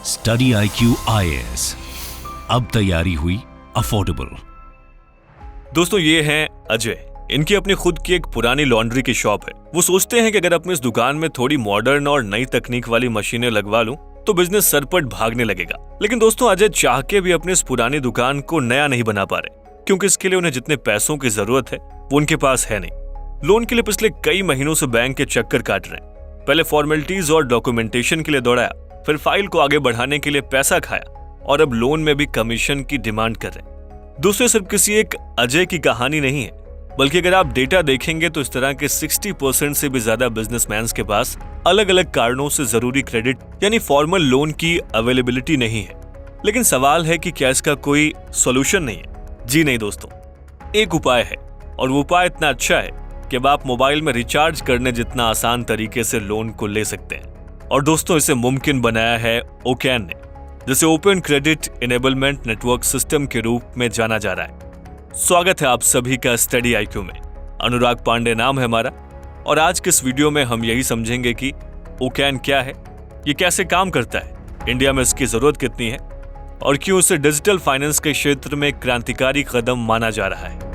Study IQ IAS, अब तैयारी हुई अफोर्डेबल। दोस्तों, ये हैं अजय। इनकी अपनी खुद की एक पुरानी लॉन्ड्री की शॉप है। वो सोचते हैं कि अगर अपनी इस दुकान में थोड़ी मॉडर्न और नई तकनीक वाली मशीनें लगवा लूं तो बिजनेस सरपट भागने लगेगा। लेकिन दोस्तों, अजय चाह के भी अपनी इस पुरानी दुकान को नया नहीं बना पा रहे, क्योंकि इसके लिए उन्हें जितने पैसों की जरूरत है वो उनके पास है नहीं। लोन के लिए पिछले कई महीनों से बैंक के चक्कर काट रहे हैं। पहले फॉर्मेलिटीज और डॉक्यूमेंटेशन के लिए दौड़ाया, फिर फाइल को आगे बढ़ाने के लिए पैसा खाया और अब लोन में भी कमीशन की डिमांड कर रहे हैं। दोस्तों, सिर्फ किसी एक अजय की कहानी नहीं है, बल्कि अगर आप डेटा देखेंगे तो इस तरह के 60% से भी ज्यादा बिजनेसमैन के पास अलग अलग कारणों से जरूरी क्रेडिट यानी फॉर्मल लोन की अवेलेबिलिटी नहीं है। लेकिन सवाल है कि क्या इसका कोई सॉल्यूशन नहीं है? जी नहीं दोस्तों, एक उपाय है, और वो उपाय इतना अच्छा है कि अब आप मोबाइल में रिचार्ज करने जितना आसान तरीके से लोन को ले सकते हैं। और दोस्तों, इसे मुमकिन बनाया है ओकेन ने, जिसे open credit enablement network system के रूप में जाना जा रहा है। स्वागत है आप सभी का स्टडी IQ में। अनुराग पांडे नाम है हमारा, और आज के इस वीडियो में हम यही समझेंगे कि ओकेन क्या है, ये कैसे काम करता है, इंडिया में इसकी जरूरत कितनी है और क्यों इसे डिजिटल फाइनेंस के क्षेत्र में क्रांतिकारी कदम माना जा रहा है।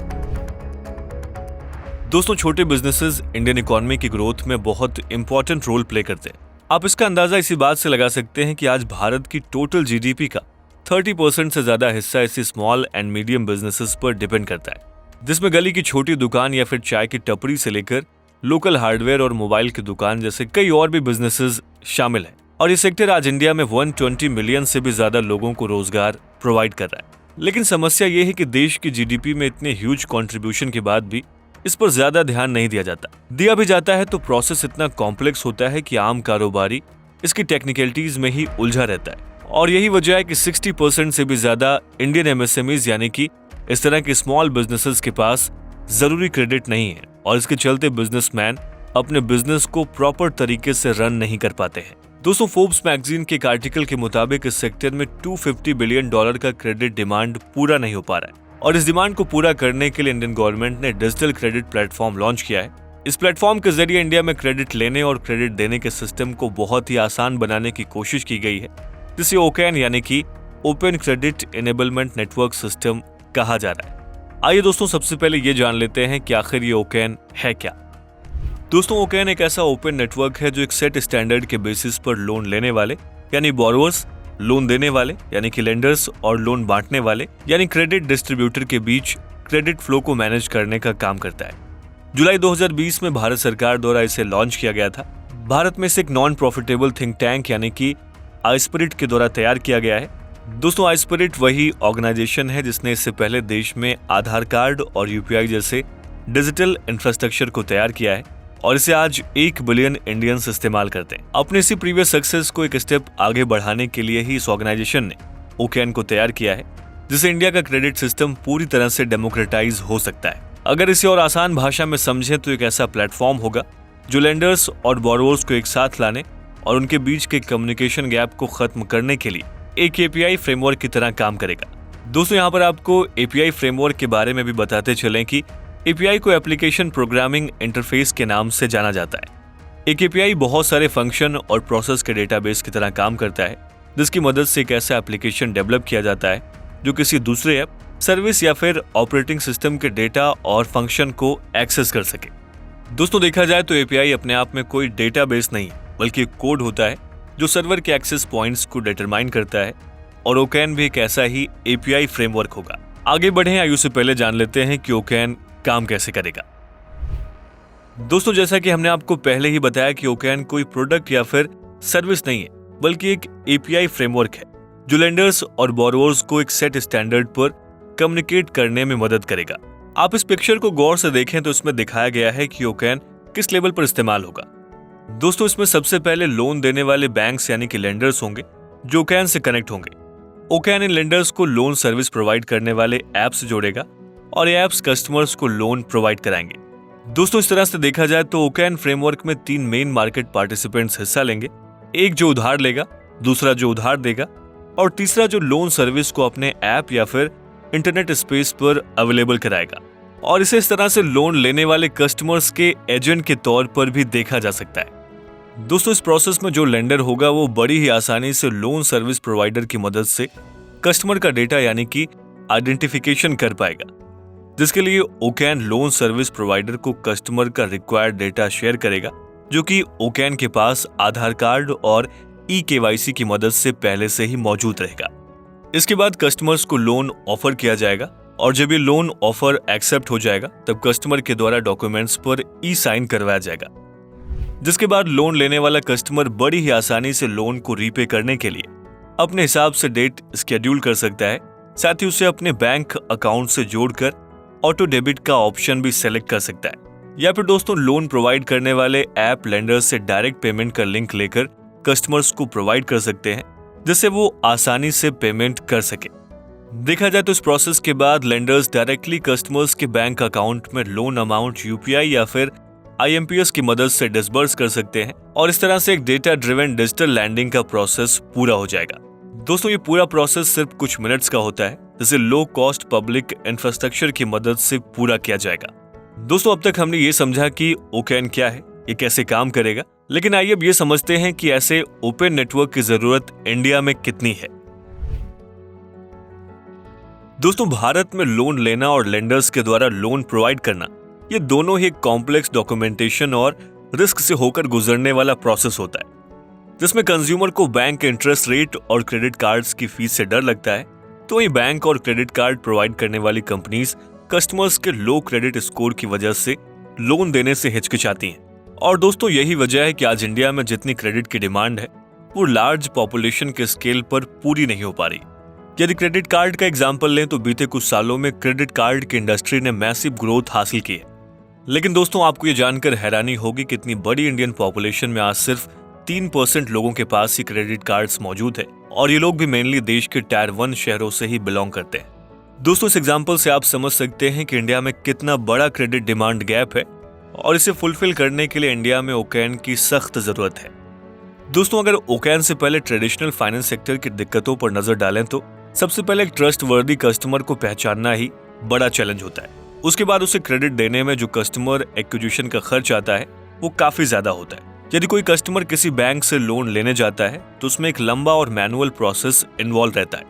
दोस्तों, छोटे बिजनेसेस इंडियन इकोनॉमी की ग्रोथ में बहुत इंपॉर्टेंट रोल प्ले करते हैं। आप इसका अंदाजा इसी बात से लगा सकते हैं कि आज भारत की टोटल GDP का 30% से ज्यादा हिस्सा इसी स्मॉल एंड मीडियम बिजनेसेस पर डिपेंड करता है, जिसमें गली की छोटी दुकान या फिर चाय की टपरी से लेकर लोकल हार्डवेयर और मोबाइल की दुकान जैसे कई और भी बिजनेसेस शामिल हैं। और ये सेक्टर आज इंडिया में 120 मिलियन से भी ज्यादा लोगों को रोजगार प्रोवाइड कर रहा है। लेकिन समस्या ये है कि देश की GDP में इतने ह्यूज कंट्रीब्यूशन के बाद भी इस पर ज्यादा ध्यान नहीं दिया जाता। दिया भी जाता है तो प्रोसेस इतना कॉम्प्लेक्स होता है कि आम कारोबारी इसकी टेक्निकलिटीज में ही उलझा रहता है। और यही वजह है कि 60% से भी ज्यादा इंडियन MSMEs यानी कि इस तरह के स्मॉल बिजनेसेस के पास जरूरी क्रेडिट नहीं है, और इसके चलते बिजनेसमैन अपने बिजनेस को प्रॉपर तरीके से रन नहीं कर पाते हैं। दोस्तों, फोर्ब्स मैगजीन के एक आर्टिकल के मुताबिक इस सेक्टर में $250 बिलियन का क्रेडिट डिमांड पूरा नहीं हो पा रहा है, और इस डिमांड को पूरा करने के लिए इंडियन गवर्नमेंट ने डिजिटल क्रेडिट प्लेटफॉर्म लॉन्च किया है। इस प्लेटफॉर्म के जरिए इंडिया में क्रेडिट लेने और क्रेडिट देने के सिस्टम को बहुत ही आसान बनाने की कोशिश की गई है, जिसे ओकेन यानी कि open credit enablement network system कहा जा रहा है। आइए दोस्तों, सबसे पहले ये जान लेते हैं कि आखिर ये ओकेन है क्या। दोस्तों, ओकेन एक ऐसा ओपन नेटवर्क है जो एक सेट स्टैंडर्ड के बेसिस पर लोन लेने वाले यानी बोरोवर्स, लोन देने वाले यानी कि लेंडर्स और लोन बांटने वाले यानी क्रेडिट डिस्ट्रीब्यूटर के बीच क्रेडिट फ्लो को मैनेज करने का काम करता है। जुलाई 2020 में भारत सरकार द्वारा इसे लॉन्च किया गया था। भारत में इसे एक नॉन प्रॉफिटेबल थिंक टैंक यानी कि आईस्पिरिट के द्वारा तैयार किया गया है। दोस्तों, आईस्पिरिट वही ऑर्गेनाइजेशन है जिसने इससे पहले देश में आधार कार्ड और UPI जैसे डिजिटल इंफ्रास्ट्रक्चर को तैयार किया है, और इसे आज 1 बिलियन इंडियंस इस्तेमाल करते हैं। अपने इसी प्रीवियस सक्सेस को एक स्टेप आगे बढ़ाने के लिए ही इस ऑर्गेनाइजेशन ने ओकेन को तैयार किया है, जिससे इंडिया का क्रेडिट सिस्टम पूरी तरह से डेमोक्रेटाइज हो सकता है। अगर इसे और आसान भाषा में समझें तो एक ऐसा प्लेटफॉर्म होगा जो लेंडर्स और बोरोवर्स को एक साथ लाने और उनके बीच के कम्युनिकेशन गैप को खत्म करने के लिए एक API फ्रेमवर्क की तरह काम करेगा। दोस्तों, यहाँ पर आपको API फ्रेमवर्क के बारे में भी बताते चलें कि API को एप्लीकेशन प्रोग्रामिंग इंटरफेस के नाम से जाना जाता है। एक API बहुत सारे फंक्शन और प्रोसेस के डेटाबेस की तरह काम करता है, जिसकी मदद से एक ऐसा एप्लीकेशन डेवलप किया जाता है जो किसी दूसरे ऐप, सर्विस या फिर ऑपरेटिंग सिस्टम के डेटा और फंक्शन को एक्सेस कर सके। दोस्तों, देखा जाए तो API अपने आप में कोई डेटाबेस नहीं, बल्कि एक कोड होता है जो सर्वर के एक्सेस पॉइंट्स को डिटरमाइन करता है, और ओकेन भी एक ऐसा ही API फ्रेमवर्क होगा। आगे बढ़े आइए उससे पहले जान लेते हैं कि ओकेन काम कैसे करेगा। दोस्तों, जैसा कि हमने आपको पहले ही बताया कि ओकेन कोई प्रोडक्ट या फिर सर्विस नहीं है, बल्कि एक API फ्रेमवर्क है जो लेंडर्स और बोरोवर्स को एक सेट स्टैंडर्ड पर कम्युनिकेट करने में मदद करेगा। आप इस पिक्चर को गौर से देखें तो इसमें दिखाया गया है कि ओकेन किस लेवल पर इस्तेमाल होगा। दोस्तों, इसमें सबसे पहले लोन देने वाले बैंक्स यानी कि लेंडर्स होंगे जो ओकेन से कनेक्ट होंगे। ओकेन इन लेंडर्स को लोन सर्विस प्रोवाइड करने वाले ऐप से जोड़ेगा, और ये ऐप्स कस्टमर्स को लोन प्रोवाइड कराएंगे। दोस्तों, इस तरह से देखा जाए तो ओकेन फ्रेमवर्क में 3 मेन मार्केट पार्टिसिपेंट्स हिस्सा लेंगे। एक जो उधार लेगा, दूसरा जो उधार देगा, और तीसरा जो लोन सर्विस को अपने ऐप या फिर इंटरनेट स्पेस पर अवेलेबल कराएगा। और इसे इस तरह से लोन लेने वाले कस्टमर्स के एजेंट के तौर पर भी देखा जा सकता है। दोस्तों इस प्रोसेस में जो लेंडर होगा वो बड़ी ही आसानी से लोन सर्विस प्रोवाइडर की मदद से कस्टमर का डेटा यानी कि आइडेंटिफिकेशन कर पाएगा, जिसके लिए ओकेन लोन सर्विस प्रोवाइडर को कस्टमर का रिक्वायर्ड डेटा शेयर करेगा, जो कि ओकेन के पास आधार कार्ड और ई-केवाईसी की मदद से पहले से ही मौजूद रहेगा। इसके बाद कस्टमर्स को लोन ऑफर किया जाएगा और जब ये लोन ऑफर एक्सेप्ट हो जाएगा तब कस्टमर के द्वारा डॉक्यूमेंट्स पर ई साइन करवाया जाएगा, जिसके बाद लोन लेने वाला कस्टमर बड़ी ही आसानी से लोन को रीपे करने के लिए अपने हिसाब से डेट शेड्यूल कर सकता है। साथ ही उसे अपने बैंक अकाउंट से जोड़कर ऑटो डेबिट का ऑप्शन भी सेलेक्ट कर सकता है, या फिर दोस्तों लोन प्रोवाइड करने वाले ऐप लेंडर से डायरेक्ट पेमेंट का लिंक लेकर कस्टमर्स को प्रोवाइड कर सकते हैं, जिससे वो आसानी से पेमेंट कर सके। देखा जाए तो इस प्रोसेस के बाद लेंडर्स डायरेक्टली कस्टमर्स के बैंक अकाउंट में लोन अमाउंट यूपीआई या फिर आईएमपीएस की मदद से डिसबर्स कर सकते हैं और इस तरह से एक डेटा ड्रिवन डिजिटल लैंडिंग का प्रोसेस पूरा हो जाएगा। दोस्तों ये पूरा प्रोसेस सिर्फ कुछ मिनट्स का होता है, जिसे लो कॉस्ट पब्लिक इंफ्रास्ट्रक्चर की मदद से पूरा किया जाएगा। दोस्तों अब तक हमने ये समझा कि ओकेन क्या है, ये कैसे काम करेगा, लेकिन आइए अब ये समझते हैं कि ऐसे ओपन नेटवर्क की जरूरत इंडिया में कितनी है। दोस्तों भारत में लोन लेना और लेंडर्स के द्वारा लोन प्रोवाइड करना, ये दोनों ही कॉम्प्लेक्स डॉक्यूमेंटेशन और रिस्क से होकर गुजरने वाला प्रोसेस होता है, जिसमें कंज्यूमर को बैंक इंटरेस्ट रेट और क्रेडिट कार्ड्स की फीस से डर लगता है, तो ये बैंक और क्रेडिट कार्ड प्रोवाइड करने वाली कंपनीज कस्टमर्स के लो क्रेडिट स्कोर की वजह से लोन देने से हिचकिचाती हैं। और दोस्तों यही वजह है कि आज इंडिया में जितनी क्रेडिट की डिमांड है वो लार्ज पॉपुलेशन के स्केल पर पूरी नहीं हो पा रही। यदि क्रेडिट कार्ड का एग्जांपल लें तो बीते कुछ सालों में क्रेडिट कार्ड की इंडस्ट्री ने मैसिव ग्रोथ हासिल की है, लेकिन दोस्तों आपको ये जानकर हैरानी होगी कि इतनी बड़ी इंडियन पॉपुलेशन में आज सिर्फ 3% लोगों के पास ही क्रेडिट कार्ड्स मौजूद है और ये लोग भी मेनली देश के टायर 1 शहरों से ही बिलोंग करते हैं। दोस्तों इस एग्जांपल से आप समझ सकते हैं कि इंडिया में कितना बड़ा क्रेडिट डिमांड गैप है और इसे फुलफिल करने के लिए इंडिया में ओकेन की सख्त जरूरत है। दोस्तों अगर ओकेन से पहले ट्रेडिशनल फाइनेंस सेक्टर की दिक्कतों पर नजर डालें तो सबसे पहले एक ट्रस्ट वर्दी कस्टमर को पहचानना ही बड़ा चैलेंज होता है। उसके बाद उसे क्रेडिट देने में जो कस्टमर एक्विजिशन का खर्च आता है वो काफी ज्यादा होता है। यदि कोई कस्टमर किसी बैंक से लोन लेने जाता है तो उसमें एक लंबा और मैनुअल प्रोसेस इन्वॉल्व रहता है,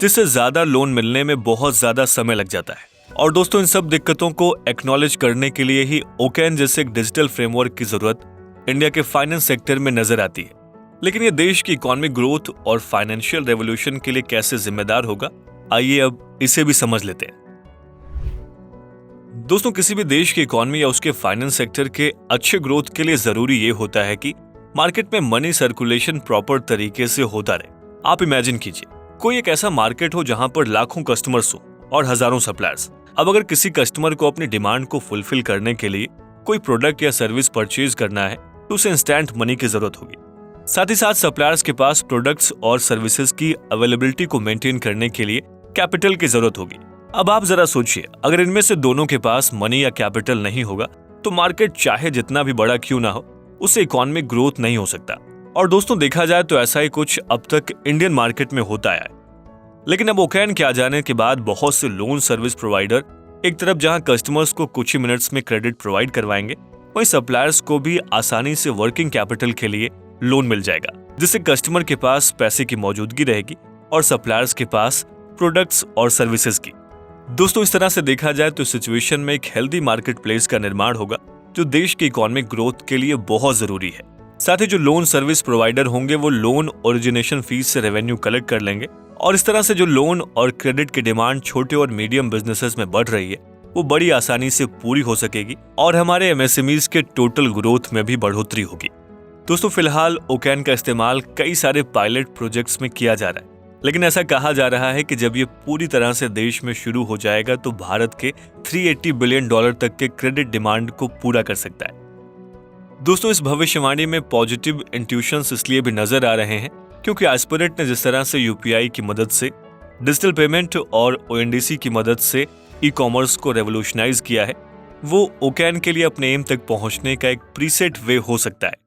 जिससे ज्यादा लोन मिलने में बहुत ज्यादा समय लग जाता है। और दोस्तों इन सब दिक्कतों को एक्नॉलेज करने के लिए ही ओकेन जैसे एक डिजिटल फ्रेमवर्क की जरूरत इंडिया के फाइनेंस सेक्टर में नजर आती है। लेकिन ये देश की इकोनॉमिक ग्रोथ और फाइनेंशियल रेवोल्यूशन के लिए कैसे जिम्मेदार होगा, आइए अब इसे भी समझ लेते हैं। दोस्तों किसी भी देश की इकोनॉमी या उसके फाइनेंस सेक्टर के अच्छे ग्रोथ के लिए जरूरी ये होता है कि मार्केट में मनी सर्कुलेशन प्रॉपर तरीके से होता रहे। आप इमेजिन कीजिए कोई एक ऐसा मार्केट हो जहां पर लाखों कस्टमर्स हो और हजारों सप्लायर्स। अब अगर किसी कस्टमर को अपनी डिमांड को फुलफिल करने के लिए कोई प्रोडक्ट या सर्विस परचेज करना है तो उसे इंस्टेंट मनी की जरूरत होगी। साथ ही साथ सप्लायर्स के पास प्रोडक्ट्स और सर्विसेज की अवेलेबिलिटी को मेंटेन करने के लिए कैपिटल की जरूरत होगी। अब आप जरा सोचिए, अगर इनमें से दोनों के पास मनी या कैपिटल नहीं होगा तो मार्केट चाहे जितना भी बड़ा क्यों ना हो उससे इकोनॉमिक ग्रोथ नहीं हो सकता। और दोस्तों देखा जाए तो ऐसा ही कुछ अब तक इंडियन मार्केट में होता है। लेकिन अब ओकेन के आ जाने के बाद बहुत से लोन सर्विस प्रोवाइडर एक तरफ जहां कस्टमर्स को कुछ ही मिनट्स में क्रेडिट प्रोवाइड करवाएंगे, वहीं सप्लायर्स को भी आसानी से वर्किंग कैपिटल के लिए लोन मिल जाएगा, जिससे कस्टमर के पास पैसे की मौजूदगी रहेगी और सप्लायर्स के पास प्रोडक्ट्स और सर्विसेज की। दोस्तों इस तरह से देखा जाए तो सिचुएशन में एक हेल्दी मार्केट प्लेस का निर्माण होगा जो देश की इकोनॉमिक ग्रोथ के लिए बहुत जरूरी है। साथ ही जो लोन सर्विस प्रोवाइडर होंगे वो लोन ओरिजिनेशन फीस से रेवेन्यू कलेक्ट कर लेंगे और इस तरह से जो लोन और क्रेडिट की डिमांड छोटे और मीडियम बिजनेसेस में बढ़ रही है वो बड़ी आसानी से पूरी हो सकेगी और हमारे एमएसएमईज के टोटल ग्रोथ में भी बढ़ोतरी होगी। दोस्तों फिलहाल ओकेन का इस्तेमाल कई सारे पायलट प्रोजेक्ट्स में किया जा रहा है, लेकिन ऐसा कहा जा रहा है कि जब ये पूरी तरह से देश में शुरू हो जाएगा तो भारत के $380 बिलियन तक के क्रेडिट डिमांड को पूरा कर सकता है। दोस्तों इस भविष्यवाणी में पॉजिटिव इंट्यूशंस इसलिए भी नजर आ रहे हैं क्योंकि एस्पिरेट ने जिस तरह से यूपीआई की मदद से डिजिटल पेमेंट और ओएनडीसी की मदद से ई कॉमर्स को रेवोल्यूशनाइज किया है, वो ओकेन के लिए अपने एम तक पहुंचने का एक प्रीसेट वे हो सकता है।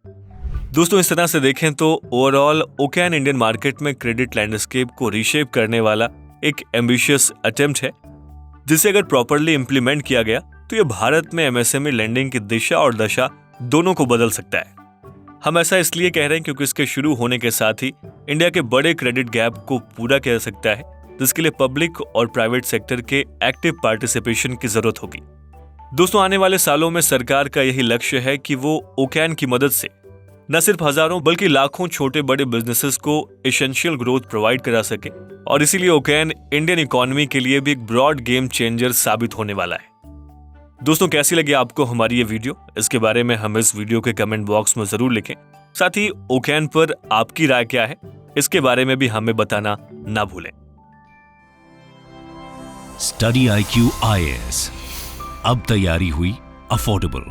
दोस्तों इस तरह से देखें तो ओवरऑल ओकेन इंडियन मार्केट में क्रेडिट लैंडस्केप को रीशेप करने वाला एक एम्बिशियस अटेम्प्ट है, जिसे अगर प्रॉपरली इंप्लीमेंट किया गया तो ये भारत में एमएसएमई लैंडिंग की दिशा और दशा दोनों को बदल सकता है। हम ऐसा इसलिए कह रहे हैं क्योंकि इसके शुरू होने के साथ ही इंडिया के बड़े क्रेडिट गैप को पूरा किया जा सकता है, जिसके लिए पब्लिक और प्राइवेट सेक्टर के एक्टिव पार्टिसिपेशन की जरूरत होगी। दोस्तों, आने वाले सालों में सरकार का यही लक्ष्य है कि वो ओकेन की मदद से न सिर्फ हजारों बल्कि लाखों छोटे बड़े बिजनेसेस को एसेंशियल ग्रोथ प्रोवाइड करा सके, और इसीलिए ओकेन इंडियन इकोनॉमी के लिए भी एक ब्रॉड गेम चेंजर साबित होने वाला है। दोस्तों, कैसी लगी आपको हमारी ये वीडियो? इसके बारे में हम इस वीडियो के कमेंट बॉक्स में जरूर लिखें। साथ ही ओकेन पर आपकी राय क्या है, इसके बारे में भी हमें बताना ना भूलें। स्टडी IQ IAS, अब तैयारी हुई अफोर्डेबल।